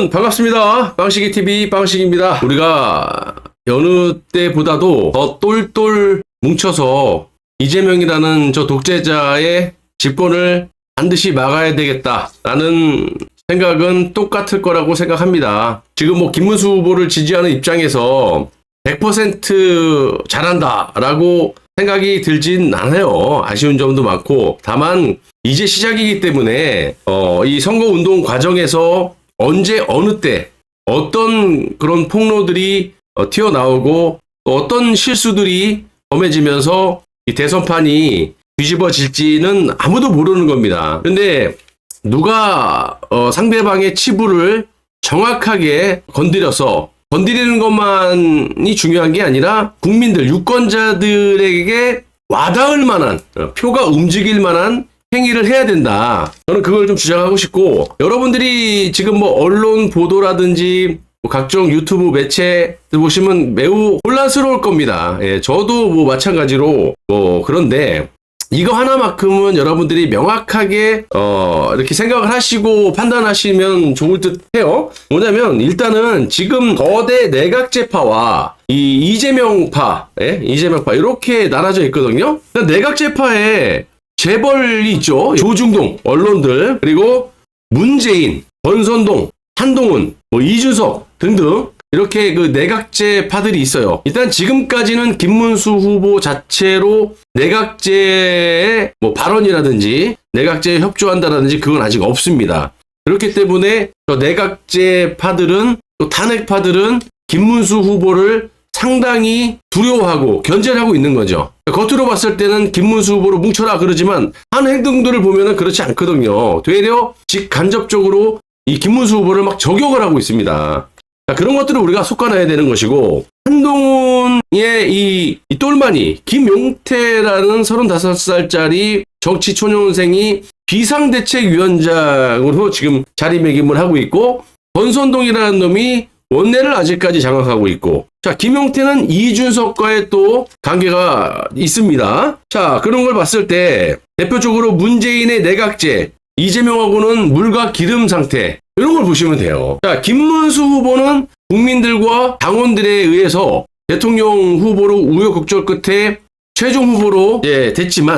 여러분 반갑습니다. 빵식이TV 빵식입니다. 우리가 여느 때보다도 더 똘똘 뭉쳐서 이재명이라는 저 독재자의 집권을 반드시 막아야 되겠다라는 생각은 똑같을 거라고 생각합니다. 지금 뭐 김문수 후보를 지지하는 입장에서 100% 잘한다라고 생각이 들진 않아요. 아쉬운 점도 많고, 다만 이제 시작이기 때문에 이 선거운동 과정에서 언제 어느 때 어떤 그런 폭로들이 튀어나오고 어떤 실수들이 범해지면서 이 대선판이 뒤집어질지는 아무도 모르는 겁니다. 근데 누가 상대방의 치부를 정확하게 건드리는 것만이 중요한 게 아니라 국민들, 유권자들에게 와닿을 만한, 표가 움직일 만한 행위를 해야 된다. 저는 그걸 좀 주장하고 싶고, 여러분들이 지금 뭐 언론 보도라든지 각종 유튜브 매체 보시면 매우 혼란스러울 겁니다. 예, 저도 뭐 마찬가지로 그런데 이거 하나만큼은 여러분들이 명확하게 이렇게 생각을 하시고 판단하시면 좋을 듯 해요. 뭐냐면 일단은 지금 거대 내각제파와 이 이재명파 이렇게 나눠져 있거든요. 내각제파에 재벌이 있죠. 조중동 언론들, 그리고 문재인, 권선동, 한동훈, 이준석 등등 이렇게 그 내각제파들이 있어요. 일단 지금까지는 김문수 후보 자체로 내각제의 발언이라든지 내각제에 협조한다라든지 그건 아직 없습니다. 그렇기 때문에 내각제파들은, 또 탄핵파들은 김문수 후보를 상당히 두려워하고 견제를 하고 있는 거죠. 겉으로 봤을 때는 김문수 후보로 뭉쳐라 그러지만 하는 행동들을 보면은 그렇지 않거든요. 되려 직간접적으로 이 김문수 후보를 막 저격을 하고 있습니다. 그런 것들을 우리가 속아내야 되는 것이고, 한동훈의 이 똘마니 김용태라는 35살짜리 정치 초년생이 비상대책위원장으로 지금 자리매김을 하고 있고, 권선동이라는 놈이 원내를 아직까지 장악하고 있고, 자, 김용태는 이준석과의 또 관계가 있습니다. 자, 그런 걸 봤을 때 대표적으로 문재인의 내각제, 이재명하고는 물과 기름 상태, 이런 걸 보시면 돼요. 자, 김문수 후보는 국민들과 당원들에 의해서 대통령 후보로 우여곡절 끝에 최종 후보로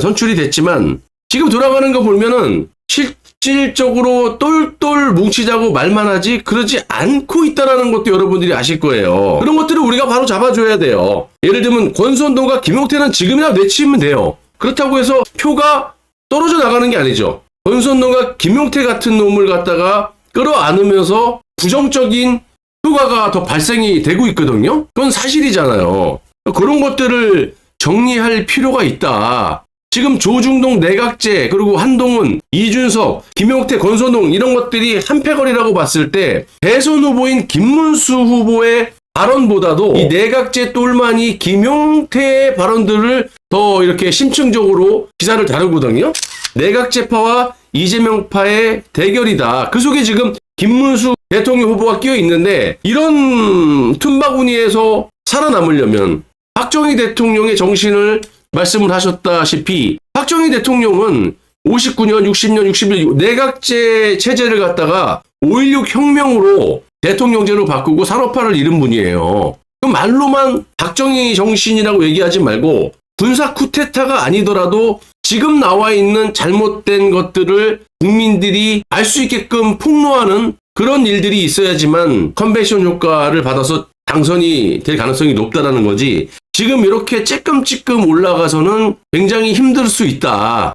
선출이 됐지만, 지금 돌아가는 거 보면은 실질적으로 똘똘 뭉치자고 말만 하지 그러지 않고 있다는 것도 여러분들이 아실 거예요. 그런 것들을 우리가 바로 잡아줘야 돼요. 예를 들면 권선동과 김용태는 지금이나 내치면 돼요. 그렇다고 해서 표가 떨어져 나가는 게 아니죠. 권선동과 김용태 같은 놈을 갖다가 끌어안으면서 부정적인 효과가 더 발생이 되고 있거든요. 그건 사실이잖아요. 그런 것들을 정리할 필요가 있다. 지금 조중동 내각제, 그리고 한동훈, 이준석, 김용태, 권선동 이런 것들이 한패거리라고 봤을 때 대선 후보인 김문수 후보의 발언보다도 이 내각제 똘마니 김용태의 발언들을 더 이렇게 심층적으로 기사를 다루거든요. 내각제파와 이재명파의 대결이다. 그 속에 지금 김문수 대통령 후보가 끼어 있는데, 이런 틈바구니에서 살아남으려면 박정희 대통령의 정신을 말씀을 하셨다시피, 박정희 대통령은 59년, 60년, 61년 내각제 체제를 갖다가 5.16 혁명으로 대통령제로 바꾸고 산업화를 이룬 분이에요. 그럼 말로만 박정희 정신이라고 얘기하지 말고 군사 쿠데타가 아니더라도 지금 나와 있는 잘못된 것들을 국민들이 알 수 있게끔 폭로하는 그런 일들이 있어야지만 컨벤션 효과를 받아서 당선이 될 가능성이 높다라는 거지, 지금 이렇게 찔끔찔끔 올라가서는 굉장히 힘들 수 있다.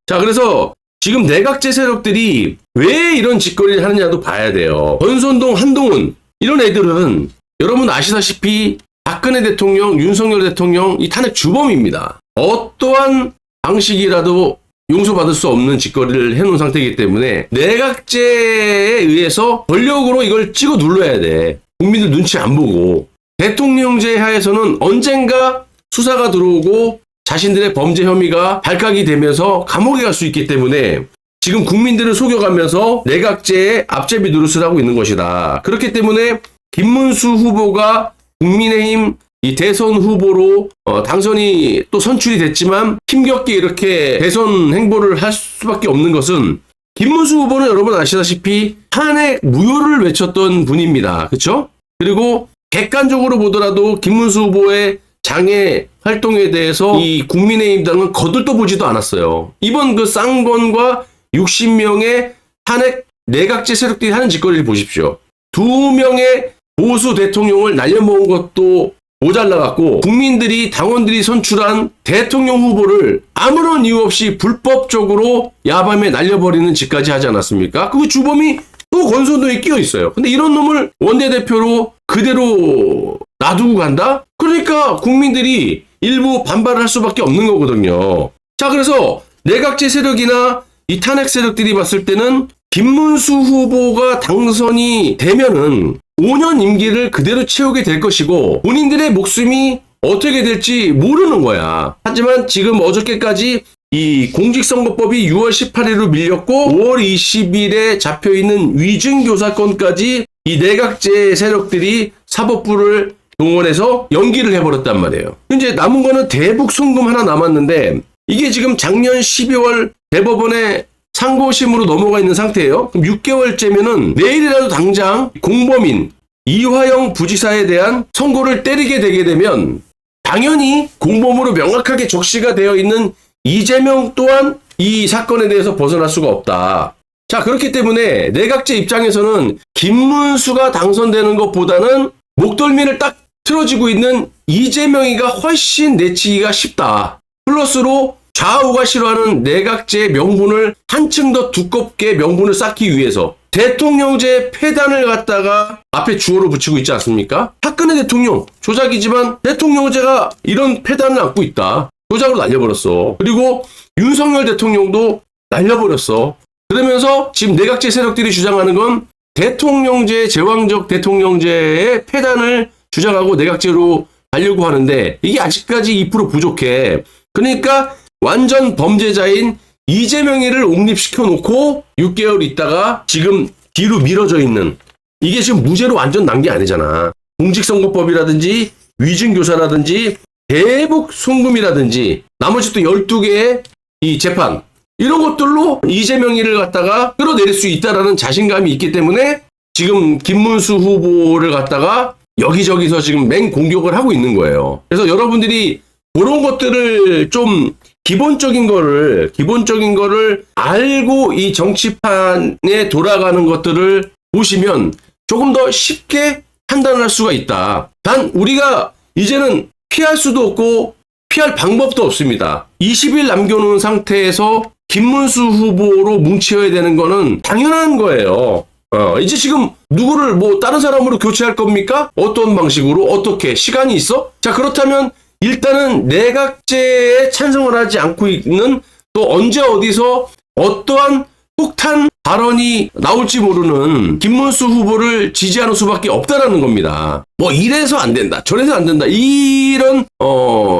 자, 그래서 지금 내각제 세력들이 왜 이런 짓거리를 하느냐도 봐야 돼요. 권선동, 한동훈 이런 애들은 여러분 아시다시피 박근혜 대통령, 윤석열 대통령 이 탄핵 주범입니다. 어떠한 방식이라도 용서받을 수 없는 짓거리를 해놓은 상태이기 때문에 내각제에 의해서 권력으로 이걸 찍어 눌러야 돼. 국민들 눈치 안 보고. 대통령제 하에서는 언젠가 수사가 들어오고 자신들의 범죄 혐의가 발각이 되면서 감옥에 갈 수 있기 때문에 지금 국민들을 속여가면서 내각제에 앞제비 노릇을 하고 있는 것이다. 그렇기 때문에 김문수 후보가 국민의힘 이 대선 후보로 당선이 또 선출이 됐지만 힘겹게 이렇게 대선 행보를 할 수밖에 없는 것은 김문수 후보는 여러분 아시다시피 탄핵 무효를 외쳤던 분입니다. 그렇죠? 그리고 객관적으로 보더라도 김문수 후보의 장애 활동에 대해서 이 국민의힘당은 거들떠 보지도 않았어요. 이번 그 쌍권과 60명의 탄핵 내각제 세력들이 하는 짓거리를 보십시오. 2명의 보수 대통령을 날려먹은 것도 모자라갖고 국민들이 당원들이 선출한 대통령 후보를 아무런 이유 없이 불법적으로 야밤에 날려버리는 짓까지 하지 않았습니까? 그 주범이 또 권선동에 끼어 있어요. 근데 이런 놈을 원내대표로 그대로 놔두고 간다? 그러니까 국민들이 일부 반발을 할 수밖에 없는 거거든요. 자, 그래서 내각제 세력이나 이 탄핵 세력들이 봤을 때는 김문수 후보가 당선이 되면은 5년 임기를 그대로 채우게 될 것이고 본인들의 목숨이 어떻게 될지 모르는 거야. 하지만 지금 어저께까지 이 공직선거법이 6월 18일로 밀렸고 5월 20일에 잡혀있는 위증교사건까지 이 내각제 세력들이 사법부를 동원해서 연기를 해버렸단 말이에요. 이제 남은 거는 대북 송금 하나 남았는데 이게 지금 작년 12월 대법원에 상고심으로 넘어가 있는 상태예요. 그럼 6개월째면은 내일이라도 당장 공범인 이화영 부지사에 대한 선고를 때리게 되게 되면 당연히 공범으로 명확하게 적시가 되어 있는 이재명 또한 이 사건에 대해서 벗어날 수가 없다. 자, 그렇기 때문에 내각제 입장에서는 김문수가 당선되는 것보다는 목덜미를 딱 틀어지고 있는 이재명이가 훨씬 내치기가 쉽다. 플러스로 좌우가 싫어하는 내각제 명분을 한층 더 두껍게 명분을 쌓기 위해서 대통령제 폐단을 갖다가 앞에 주어로 붙이고 있지 않습니까? 박근혜 대통령 조작이지만 대통령제가 이런 폐단을 안고 있다. 조작으로 날려버렸어. 그리고 윤석열 대통령도 날려버렸어. 그러면서 지금 내각제 세력들이 주장하는 건 대통령제, 제왕적 대통령제의 폐단을 주장하고 내각제로 가려고 하는데 이게 아직까지 2% 부족해. 그러니까 완전 범죄자인 이재명이를 옹립시켜 놓고 6개월 있다가 지금 뒤로 미뤄져 있는 이게 지금 무죄로 완전 난 게 아니잖아. 공직선거법이라든지 위증교사라든지 대북 송금이라든지 나머지 또 12개의 이 재판 이런 것들로 이재명이를 갖다가 끌어내릴 수 있다라는 자신감이 있기 때문에 지금 김문수 후보를 갖다가 여기저기서 지금 맹공격을 하고 있는 거예요. 그래서 여러분들이 그런 것들을 좀 기본적인 거를 알고 이 정치판에 돌아가는 것들을 보시면 조금 더 쉽게 판단할 수가 있다. 단 우리가 이제는 피할 수도 없고 피할 방법도 없습니다. 20일 남겨놓은 상태에서 김문수 후보로 뭉쳐야 되는 거는 당연한 거예요. 이제 지금 누구를 뭐 다른 사람으로 교체할 겁니까? 어떤 방식으로? 어떻게? 시간이 있어? 자, 그렇다면 일단은 내각제에 찬성을 하지 않고 있는 또 언제 어디서 어떠한 폭탄 발언이 나올지 모르는 김문수 후보를 지지하는 수밖에 없다라는 겁니다. 뭐 이래서 안 된다, 저래서 안 된다 이런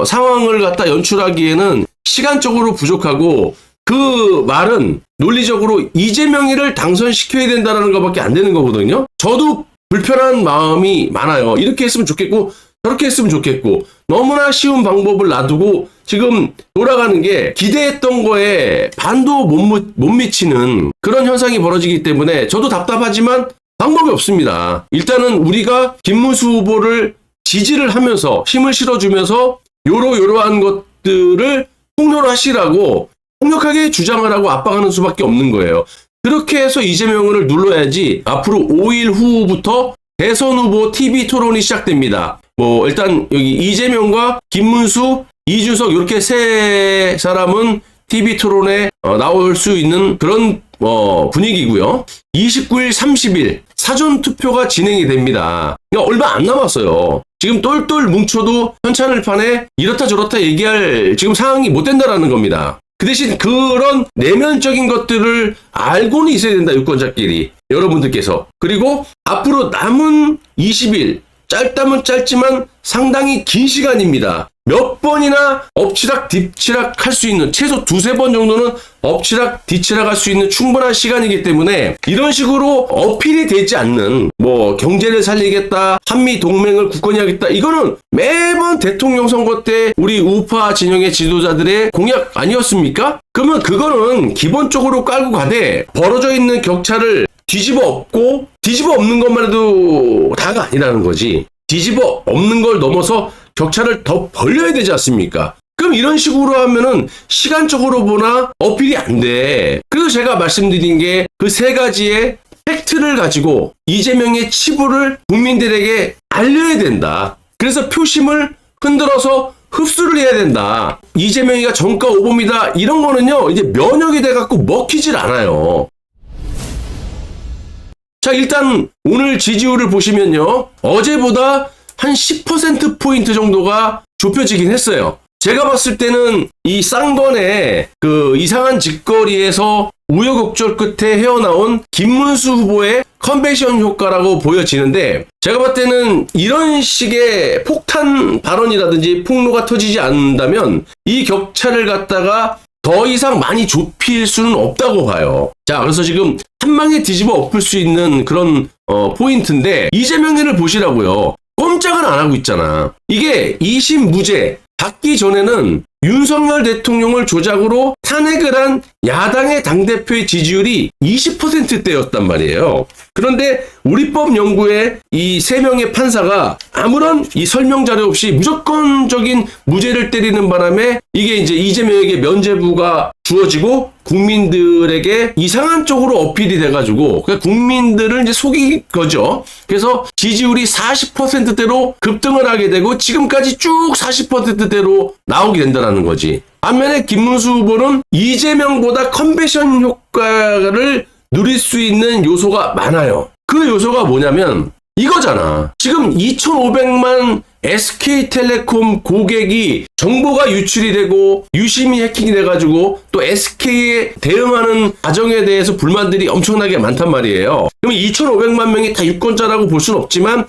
상황을 갖다 연출하기에는 시간적으로 부족하고 그 말은 논리적으로 이재명이를 당선시켜야 된다는 것밖에 안 되는 거거든요. 저도 불편한 마음이 많아요. 이렇게 했으면 좋겠고 저렇게 했으면 좋겠고 너무나 쉬운 방법을 놔두고 지금 돌아가는 게 기대했던 거에 반도 못 미치는 그런 현상이 벌어지기 때문에 저도 답답하지만 방법이 없습니다. 일단은 우리가 김문수 후보를 지지를 하면서 힘을 실어주면서 요러한 것들을 폭로를 하시라고 폭력하게 주장을 하고 압박하는 수밖에 없는 거예요. 그렇게 해서 이재명을 눌러야지 앞으로 5일 후부터 대선 후보 TV 토론이 시작됩니다. 뭐 일단 여기 이재명과 김문수, 이준석 이렇게 세 사람은 TV 토론에 나올 수 있는 그런 분위기고요. 29일, 30일 사전 투표가 진행이 됩니다. 그러니까 얼마 안 남았어요. 지금 똘똘 뭉쳐도 현찬을판에 이렇다 저렇다 얘기할 지금 상황이 못 된다라는 겁니다. 그 대신 그런 내면적인 것들을 알고는 있어야 된다, 유권자끼리. 여러분들께서. 그리고 앞으로 남은 20일, 짧다면 짧지만 상당히 긴 시간입니다. 몇 번이나 엎치락 뒤치락 할 수 있는, 최소 두세 번 정도는 엎치락 뒤치락 할 수 있는 충분한 시간이기 때문에 이런 식으로 어필이 되지 않는, 뭐 경제를 살리겠다, 한미 동맹을 굳건히 하겠다, 이거는 매번 대통령 선거 때 우리 우파 진영의 지도자들의 공약 아니었습니까? 그러면 그거는 기본적으로 깔고 가되 벌어져 있는 격차를 뒤집어 엎고, 뒤집어 엎는 것만 해도 다가 아니라는 거지. 뒤집어 엎는 걸 넘어서 격차를 더 벌려야 되지 않습니까? 그럼 이런 식으로 하면은 시간적으로 보나 어필이 안 돼. 그래서 제가 말씀드린 게 그 세 가지의 팩트를 가지고 이재명의 치부를 국민들에게 알려야 된다. 그래서 표심을 흔들어서 흡수를 해야 된다. 이재명이가 정가 오범이다, 이런 거는요 이제 면역이 돼갖고 먹히질 않아요. 자, 일단 오늘 지지율을 보시면요, 어제보다 한 10%포인트 정도가 좁혀지긴 했어요. 제가 봤을 때는 이 쌍권의 그 이상한 짓거리에서 우여곡절 끝에 헤어나온 김문수 후보의 컨벤션 효과라고 보여지는데, 제가 봤을 때는 이런 식의 폭탄 발언이라든지 폭로가 터지지 않는다면 이 격차를 갖다가 더 이상 많이 좁힐 수는 없다고 봐요. 자, 그래서 지금 한 방에 뒤집어 엎을 수 있는 그런 포인트인데, 이재명이를 보시라고요. 꼼짝은 안 하고 있잖아. 이게 2심 무죄 받기 전에는 윤석열 대통령을 조작으로 탄핵을 한 야당의 당대표의 지지율이 20%대였단 말이에요. 그런데 우리법연구의 이 3명의 판사가 아무런 이 설명 자료 없이 무조건적인 무죄를 때리는 바람에 이게 이제 이재명에게 면죄부가 주어지고 국민들에게 이상한 쪽으로 어필이 돼가지고 국민들을 이제 속인 거죠. 그래서 지지율이 40%대로 급등을 하게 되고 지금까지 쭉 40%대로 나오게 된다는 거지. 반면에 김문수 후보는 이재명보다 컨벤션 효과를 누릴 수 있는 요소가 많아요. 그 요소가 뭐냐면 이거잖아. 지금 2,500만 SK텔레콤 고객이 정보가 유출이 되고 유심히 해킹이 돼가지고 또 SK에 대응하는 과정에 대해서 불만들이 엄청나게 많단 말이에요. 그럼 2,500만 명이 다 유권자라고 볼 수는 없지만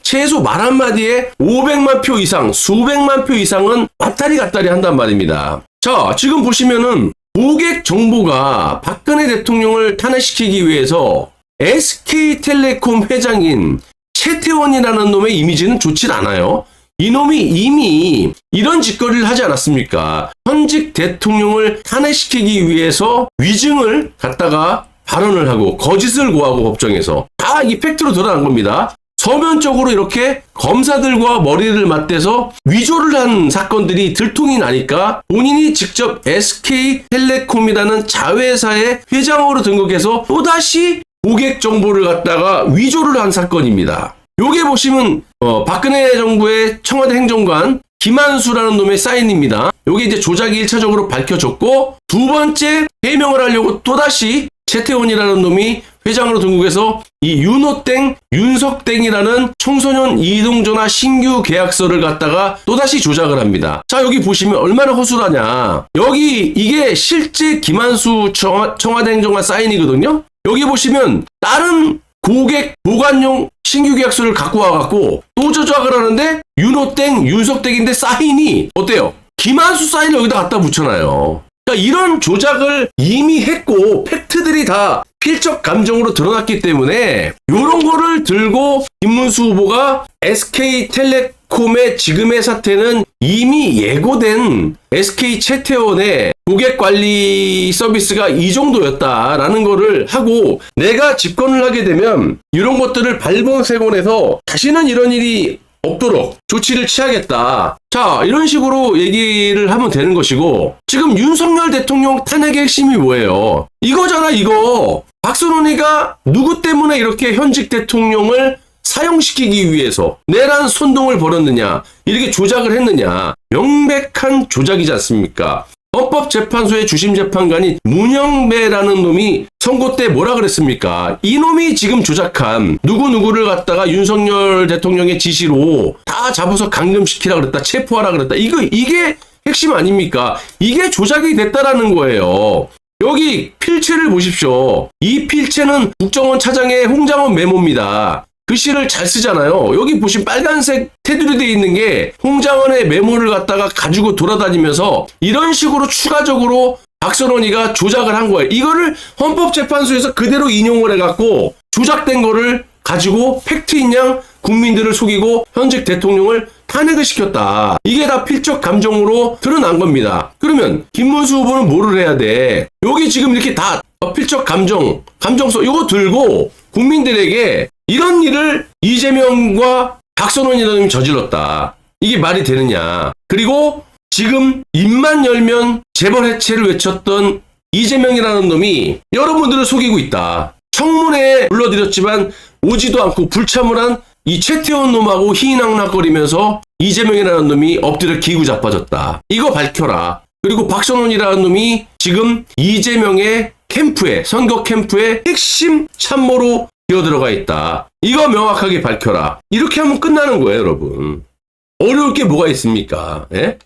최소 말 한마디에 500만 표 이상, 수백만 표 이상은 왔다리 갔다리 한단 말입니다. 자, 지금 보시면은 고객 정보가 박근혜 대통령을 탄핵시키기 위해서 SK텔레콤 회장인 최태원이라는 놈의 이미지는 좋진 않아요. 이놈이 이미 이런 짓거리를 하지 않았습니까? 현직 대통령을 탄핵시키기 위해서 위증을 갖다가 발언을 하고 거짓을 고하고 법정에서 다 이 팩트로 드러난 겁니다. 서면적으로 이렇게 검사들과 머리를 맞대서 위조를 한 사건들이 들통이 나니까 본인이 직접 SK텔레콤이라는 자회사의 회장으로 등극해서 또다시 고객 정보를 갖다가 위조를 한 사건입니다. 요게 보시면 박근혜 정부의 청와대 행정관 김한수라는 놈의 사인입니다. 요게 이제 조작이 1차적으로 밝혀졌고, 두 번째 해명을 하려고 또다시 최태원이라는 놈이 회장으로 등극해서 이 윤호땡, 윤석땡이라는 청소년 이동전화 신규 계약서를 갖다가 또다시 조작을 합니다. 자, 여기 보시면 얼마나 허술하냐. 여기 이게 실제 김한수 청와대 행정관 사인이거든요. 여기 보시면 다른 고객 보관용 신규 계약서를 갖고 와갖고 또 조작을 하는데 윤호땡, 윤석땡인데 사인이 어때요? 김한수 사인을 여기다 갖다 붙여놔요. 그러니까 이런 조작을 이미 했고 팩트들이 다 필적 감정으로 드러났기 때문에 이런 거를 들고 김문수 후보가 SK텔레콤의 지금의 사태는 이미 예고된 SK 최태원의 고객관리 서비스가 이 정도였다라는 거를 하고, 내가 집권을 하게 되면 이런 것들을 발본색원해서 다시는 이런 일이 없도록 조치를 취하겠다. 자, 이런 식으로 얘기를 하면 되는 것이고, 지금 윤석열 대통령 탄핵의 핵심이 뭐예요? 이거잖아, 이거. 박선원이가 누구 때문에 이렇게 현직 대통령을 사형시키기 위해서 내란 선동을 벌였느냐, 이렇게 조작을 했느냐. 명백한 조작이지 않습니까? 헌법재판소의 주심재판관인 문영배라는 놈이 선거 때 뭐라 그랬습니까? 이놈이 지금 조작한 누구누구를 갖다가 윤석열 대통령의 지시로 다 잡아서 감금시키라 그랬다, 체포하라 그랬다. 이게 핵심 아닙니까? 이게 조작이 됐다라는 거예요. 여기 필체를 보십시오. 이 필체는 국정원 차장의 홍장원 메모입니다. 글씨를 잘 쓰잖아요. 여기 보시면 빨간색 테두리 되어 있는 게 홍장원의 메모를 갖다가 가지고 돌아다니면서 이런 식으로 추가적으로 박선원이가 조작을 한 거예요. 이거를 헌법재판소에서 그대로 인용을 해갖고 조작된 거를 가지고 팩트인 양 국민들을 속이고 현직 대통령을 탄핵을 시켰다. 이게 다 필적 감정으로 드러난 겁니다. 그러면 김문수 후보는 뭐를 해야 돼? 여기 지금 이렇게 다 필적 감정서 이거 들고 국민들에게 이런 일을 이재명과 박선원이라는 저질렀다. 이게 말이 되느냐. 그리고 지금 입만 열면 재벌 해체를 외쳤던 이재명이라는 놈이 여러분들을 속이고 있다. 청문회에 불러들였지만 오지도 않고 불참을 한 이 최태원 놈하고 희희낙낙거리면서 이재명이라는 놈이 엎드려 기구 자빠졌다. 이거 밝혀라. 그리고 박선원이라는 놈이 지금 이재명의 캠프에, 선거 캠프에 핵심 참모로 기어들어가 있다. 이거 명확하게 밝혀라. 이렇게 하면 끝나는 거예요, 여러분. 어려울 게 뭐가 있습니까? 예?